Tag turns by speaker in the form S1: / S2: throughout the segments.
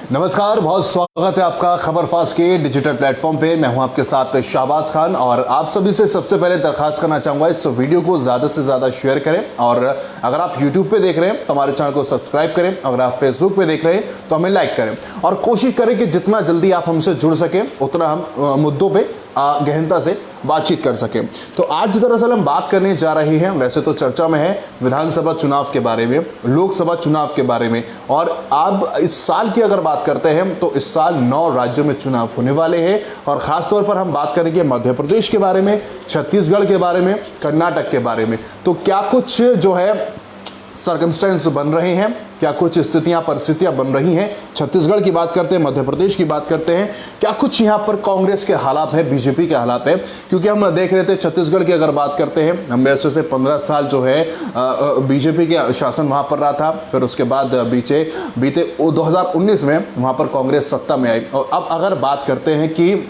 S1: नमस्कार, बहुत स्वागत है आपका खबर फास्ट के डिजिटल प्लेटफॉर्म पे। मैं हूं आपके साथ शाहबाज खान और आप सभी से सबसे पहले दरखास्त करना चाहूंगा इस वीडियो को ज़्यादा से ज़्यादा शेयर करें और अगर आप YouTube पे देख रहे हैं तो हमारे चैनल को सब्सक्राइब करें, अगर आप Facebook पे देख रहे हैं तो हमें लाइक करें और कोशिश करें कि जितना जल्दी आप हमसे जुड़ सकें उतना हम मुद्दों पर गहनता से बातचीत कर सकें। तो आज दरअसल हम बात करने जा रहे हैं, वैसे तो चर्चा में है विधानसभा चुनाव के बारे में, लोकसभा चुनाव के बारे में, और अब इस साल की अगर बात करते हैं तो इस साल 9 राज्यों में चुनाव होने वाले हैं और खासतौर पर हम बात करेंगे मध्य प्रदेश के बारे में, छत्तीसगढ़ के बारे में, कर्नाटक के बारे में। तो क्या कुछ जो है सर्कमस्टेंस बन रहे हैं, क्या कुछ स्थितियां परिस्थितियां बन रही हैं, छत्तीसगढ़ की बात करते हैं, मध्य प्रदेश की बात करते हैं, क्या कुछ यहां पर कांग्रेस के हालात है, बीजेपी के हालात है। क्योंकि हम देख रहे थे छत्तीसगढ़ की अगर बात करते हैं, हम वैसे से 15 साल जो है बीजेपी के शासन वहां पर रहा था, फिर उसके बाद बीते 2019 में वहां पर कांग्रेस सत्ता में आई। और अब अगर बात करते हैं कि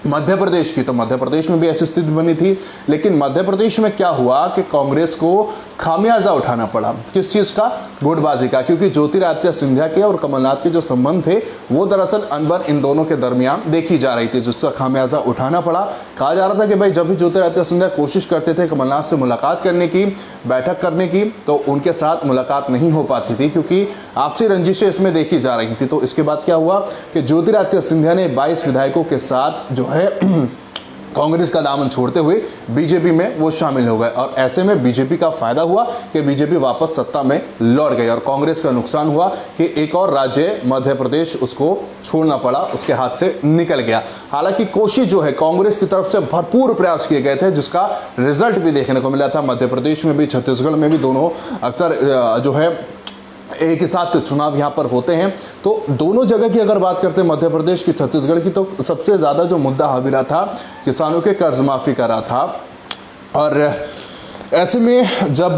S1: मध्य प्रदेश की, तो मध्य प्रदेश में भी ऐसी स्थिति बनी थी, लेकिन मध्य प्रदेश में क्या हुआ कि कांग्रेस को खामियाजा उठाना पड़ा। किस चीज़ का? गुटबाजी का। क्योंकि ज्योतिरादित्य सिंधिया के और कमलनाथ के जो संबंध थे वो दरअसल अनबन इन दोनों के दरमियान देखी जा रही थी, जिसका खामियाजा उठाना पड़ा। कहा जा रहा था कि भाई जब भी ज्योतिरादित्य सिंधिया कोशिश करते थे कमलनाथ से मुलाकात करने की, बैठक करने की, तो उनके साथ मुलाकात नहीं हो पाती थी क्योंकि आपसी रंजिशें इसमें देखी जा रही थी। तो इसके बाद क्या हुआ कि ज्योतिरादित्य सिंधिया ने 22 विधायकों के साथ जो है कांग्रेस का दामन छोड़ते हुए बीजेपी में वो शामिल हो गए और ऐसे में बीजेपी का फायदा हुआ कि बीजेपी वापस सत्ता में लौट गई और कांग्रेस का नुकसान हुआ कि एक और राज्य मध्य प्रदेश उसको छोड़ना पड़ा, उसके हाथ से निकल गया। हालांकि कोशिश जो है कांग्रेस की तरफ से भरपूर प्रयास किए गए थे, जिसका रिजल्ट भी देखने को मिला था। मध्य प्रदेश में भी, छत्तीसगढ़ में भी, दोनों अक्सर जो है एक ही साथ चुनाव यहाँ पर होते हैं। तो दोनों जगह की अगर बात करते हैं, मध्य प्रदेश की, छत्तीसगढ़ की, तो सबसे ज़्यादा जो मुद्दा हावी रहा था किसानों के कर्ज माफ़ी का रहा था। और ऐसे में जब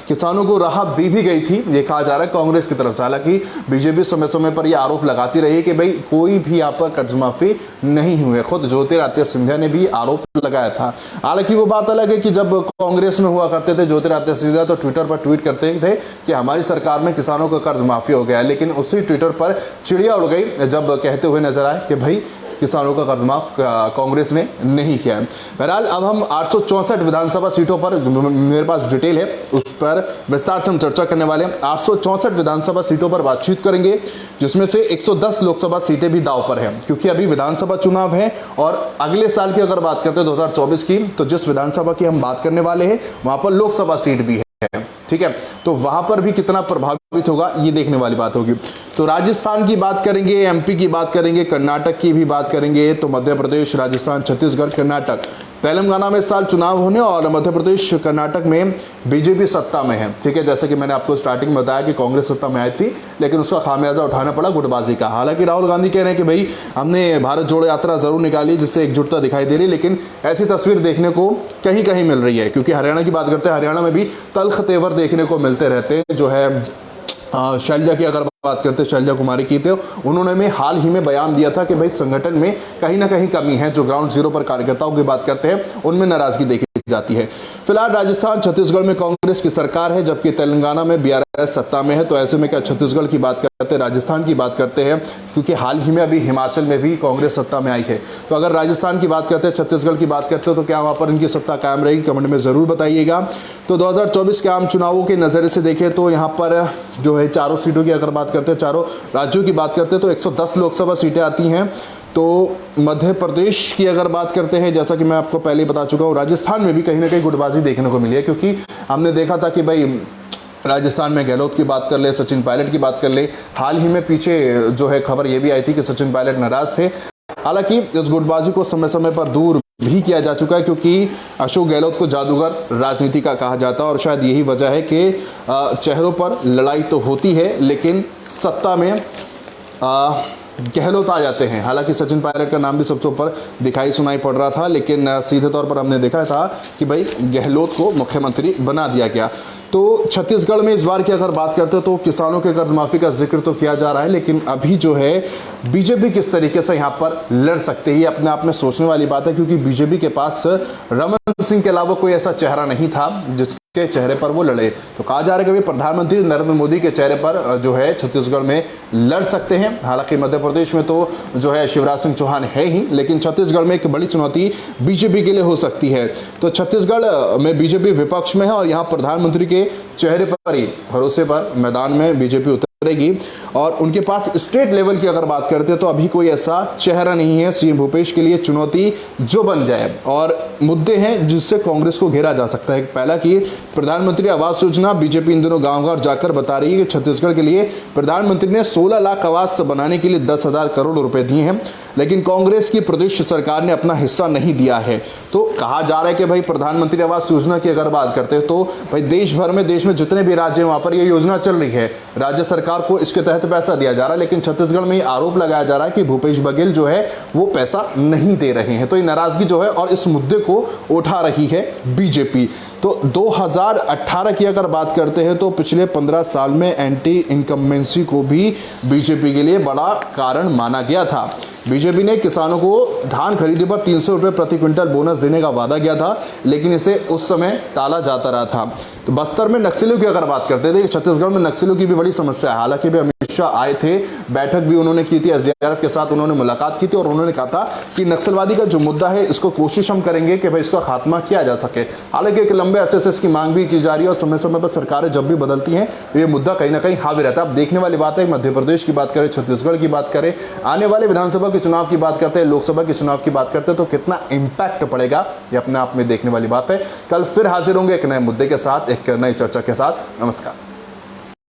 S1: किसानों को राहत दी भी गई थी, ये कहा जा रहा है कांग्रेस की तरफ से, हालांकि बीजेपी समय समय पर यह आरोप लगाती रही कि भाई कोई भी यहाँ पर कर्ज माफ़ी नहीं हुई है। खुद ज्योतिरादित्य सिंधिया ने भी आरोप लगाया था। हालांकि वो बात अलग है कि जब कांग्रेस में हुआ करते थे ज्योतिरादित्य सिंधिया तो ट्विटर पर ट्वीट करते थे कि हमारी सरकार में किसानों का कर्ज माफ़ी हो गया, लेकिन उसी ट्विटर पर चिड़िया उड़ गई जब कहते हुए नजर आए कि भाई किसानों का कर्ज माफ कांग्रेस ने नहीं किया है। बहरहाल अब हम 864 विधानसभा सीटों पर, मेरे पास डिटेल है, उस पर विस्तार से हम चर्चा करने वाले हैं। 864 विधानसभा सीटों पर बातचीत करेंगे, जिसमें से 110 लोकसभा सीटें भी दांव पर हैं, क्योंकि अभी विधानसभा चुनाव है और अगले साल की अगर बात करते हैं 2024 की, तो जिस विधानसभा की हम बात करने वाले हैं वहां पर लोकसभा सीट भी है। ठीक है, तो वहां पर भी कितना प्रभावित होगा ये देखने वाली बात होगी। तो राजस्थान की बात करेंगे, एमपी की बात करेंगे, कर्नाटक की भी बात करेंगे। तो मध्य प्रदेश, राजस्थान, छत्तीसगढ़, कर्नाटक, तेलंगाना में इस साल चुनाव होने और मध्य प्रदेश, कर्नाटक में बीजेपी सत्ता में है। ठीक है, जैसे कि मैंने आपको स्टार्टिंग में बताया कि कांग्रेस सत्ता में आई थी, लेकिन उसका खामियाजा उठाना पड़ा गुटबाजी का। हालांकि राहुल गांधी कह रहे हैं कि भाई हमने भारत जोड़ो यात्रा जरूर निकाली जिससे एकजुटता दिखाई दे रही, लेकिन ऐसी तस्वीर देखने को कहीं कहीं मिल रही है। क्योंकि हरियाणा की बात करते हैं, हरियाणा में भी तल्ख तेवर देखने को मिलते रहते हैं। जो है शैलजा की अगर बात करते हैं, शैलजा कुमारी की, तो उन्होंने में हाल ही में बयान दिया था कि भाई संगठन में कहीं ना कहीं कमी है। जो ग्राउंड जीरो पर कार्यकर्ताओं की बात करते हैं उनमें नाराजगी देखी जाती है। फिलहाल राजस्थान, छत्तीसगढ़ में कांग्रेस की सरकार है, जबकि तेलंगाना में बीआरएस सत्ता में है। तो ऐसे में क्या छत्तीसगढ़ की बात करते हैं, राजस्थान की बात करते हैं, क्योंकि हाल ही में अभी हिमाचल में भी कांग्रेस सत्ता में आई है। तो अगर राजस्थान की बात करते हैं, छत्तीसगढ़ की बात करते हो, तो क्या वहां पर इनकी सत्ता कायम रहेगी? कमेंट में जरूर बताइएगा। तो 2024 के आम चुनावों के नज़रिए से देखें तो यहाँ पर जो है चारों सीटों की अगर बात करते हैं, चारों राज्यों की बात करते हैं, तो 110 लोकसभा सीटें आती हैं। तो मध्य प्रदेश की अगर बात करते हैं, जैसा कि मैं आपको पहले ही बता चुका हूँ, राजस्थान में भी कहीं ना कहीं गुटबाजी देखने को मिली है। क्योंकि हमने देखा था कि भाई राजस्थान में गहलोत की बात कर ले, सचिन पायलट की बात कर ले, हाल ही में पीछे जो है खबर ये भी आई थी कि सचिन पायलट नाराज थे। हालांकि इस गुटबाजी को समय समय पर दूर भी किया जा चुका है, क्योंकि अशोक गहलोत को जादूगर राजनीति का कहा जाता है और शायद यही वजह है कि चेहरों पर लड़ाई तो होती है लेकिन सत्ता में गहलोत आ जाते हैं। हालांकि सचिन पायलट का नाम भी सबसे ऊपर दिखाई सुनाई पड़ रहा था, लेकिन सीधे तौर पर हमने देखा था कि भाई गहलोत को मुख्यमंत्री बना दिया गया। तो छत्तीसगढ़ में इस बार की अगर बात करते हैं तो किसानों के कर्ज माफी का जिक्र तो किया जा रहा है, लेकिन अभी जो है बीजेपी किस तरीके से यहाँ पर लड़ सकते हैं, अपने आप में सोचने वाली बात है। क्योंकि बीजेपी के पास रमन सिंह के अलावा कोई ऐसा चेहरा नहीं था जिस के चेहरे पर वो लड़े। तो कहा जा रहा है कि भाई प्रधानमंत्री नरेंद्र मोदी के चेहरे पर जो है छत्तीसगढ़ में लड़ सकते हैं। हालांकि मध्य प्रदेश में तो जो है शिवराज सिंह चौहान है ही, लेकिन छत्तीसगढ़ में एक बड़ी चुनौती बीजेपी के लिए हो सकती है। तो छत्तीसगढ़ में बीजेपी विपक्ष में है और यहाँ प्रधानमंत्री के चेहरे पर ही भरोसे पर मैदान में बीजेपी उतरेगी। और उनके पास स्टेट लेवल की अगर बात करते हैं तो अभी कोई ऐसा चेहरा नहीं है सीएम भूपेश के लिए चुनौती जो बन जाए। और मुद्दे हैं जिससे कांग्रेस को घेरा जा सकता है। पहला कि प्रधानमंत्री आवास योजना, बीजेपी इन दिनों गांव-गांव जाकर बता रही है कि छत्तीसगढ़ के लिए प्रधानमंत्री ने 16 लाख आवास बनाने के लिए 10,000 करोड़ रुपए दिए हैं, लेकिन कांग्रेस की प्रदेश सरकार ने अपना हिस्सा नहीं दिया है। तो कहा जा रहा है कि भाई प्रधानमंत्री आवास योजना की अगर बात करते हैं तो भाई देश भर में, देश में जितने भी राज्य हैं वहां पर यह योजना चल रही है, राज्य सरकार को इसके तहत पैसा दिया जा रहा है, लेकिन छत्तीसगढ़ में आरोप लगाया जा रहा है कि भूपेश बघेल जो है वो पैसा नहीं दे रहे हैं। तो ये नाराजगी जो है और इस मुद्दे को उठा रही है बीजेपी। तो 2018 की अगर बात करते हैं तो पिछले 15 साल में एंटी इनकम्बेंसी को भी बीजेपी के लिए बड़ा कारण माना गया था। बीजेपी ने किसानों को धान खरीदी पर 300 रुपये प्रति क्विंटल बोनस देने का वादा किया था, लेकिन इसे उस समय टाला जाता रहा था। तो बस्तर में नक्सलियों की अगर बात करते थे, छत्तीसगढ़ में नक्सलियों की भी बड़ी समस्या है। हालांकि भी अमित शाह आए थे, बैठक भी उन्होंने की थी, एसडीआरएफ के साथ उन्होंने मुलाकात की थी और उन्होंने कहा था कि नक्सलवादी का जो मुद्दा है इसको कोशिश हम करेंगे कि भाई इसका खात्मा किया जा सके। हालांकि एक लंबे अरसे से इसकी मांग भी की जा रही है और समय समय पर सरकारें जब भी बदलती हैं तो ये मुद्दा कहीं ना कहीं हावी रहता है। अब देखने वाली बात है, मध्य प्रदेश की बात करें, छत्तीसगढ़ की बात करें, आने वाले विधानसभा के चुनाव की बात करते हैं, लोकसभा के चुनाव की बात करते हैं, तो कितना इंपैक्ट पड़ेगा ये अपने आप में देखने वाली बात है। कल फिर हाजिर होंगे एक नए मुद्दे के साथ, एक नई चर्चा के साथ। नमस्कार।